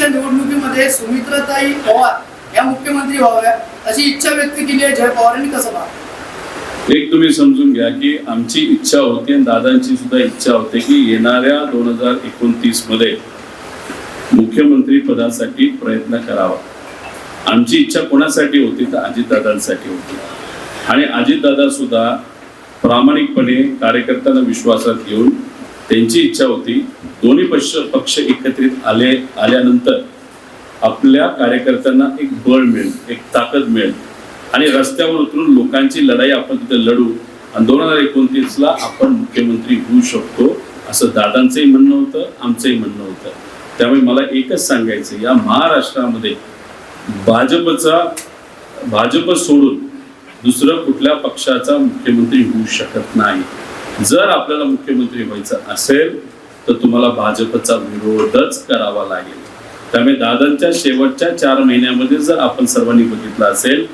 लोकसभेच्या निवडणुकीमध्ये सुमित्राताई पवार या मुख्यमंत्री व्हाव्या अशी इच्छा व्यक्त केली आहे जय पवारांनी, कसं पाहता? एक तुम्ही समजून घ्या की आमची इच्छा होती आणि दादांची सुद्धा इच्छा होती की येणाऱ्या 2029 मध्ये मुख्यमंत्री पदासाठी प्रयत्न करावा. आमची इच्छा कोणासाठी होती तर अजितदादांसाठी होती. आणि अजितदादा सुद्धा प्रामाणिकपणे कार्यकर्त्यांना विश्वासात घेऊन त्यांची इच्छा होती दोन्ही पक्ष एकत्रित आल्यानंतर आपल्या कार्यकर्त्यांना एक बळ मिळेल, एक ताकद मिळेल आणि रस्त्यावर उतरून लोकांची लढाई आपण तिथे लढू आणि 2029ला आपण मुख्यमंत्री होऊ शकतो असं दादांचंही म्हणणं होतं, आमचंही म्हणणं होतं. त्यामुळे मला एकच सांगायचं, या महाराष्ट्रामध्ये भाजप सोडून दुसरं कुठल्या पक्षाचा मुख्यमंत्री होऊ शकत नाही. जर आपल्याला मुख्यमंत्री व्हायचं असेल तर तुम्हाला भाजपचा विरोधच करावा लागेल. त्यामुळे दादांच्या शेवटच्या 4 महिन्यामध्ये जर आपण सर्वांनी बघितलं असेल,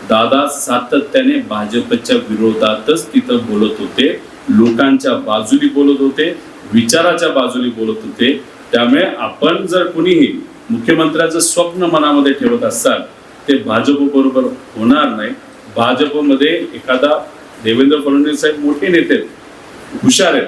दादा सातत्याने भाजपच्या विरोधातच तिथं बोलत होते, लोकांच्या बाजूनी बोलत होते, विचाराच्या बाजूनी बोलत होते. त्यामुळे आपण जर कुणीही मुख्यमंत्र्याचं स्वप्न मनामध्ये ठेवत असाल ते भाजप बरोबर होणार नाही. भाजपमध्ये एखादा देवेंद्र फडणवीस साहेब मोठे नेते हुशार आहेत,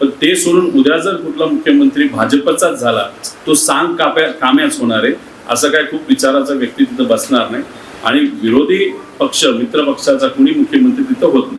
पण ते सोडून उद्या जर कुठला मुख्यमंत्री भाजपचाच झाला तो सांग काम्याच होणार आहे. असं काय खूप विचाराचा व्यक्ती तिथं बसणार नाही आणि विरोधी पक्ष मित्र पक्षाचा कुणी मुख्यमंत्री तिथं होत नाही.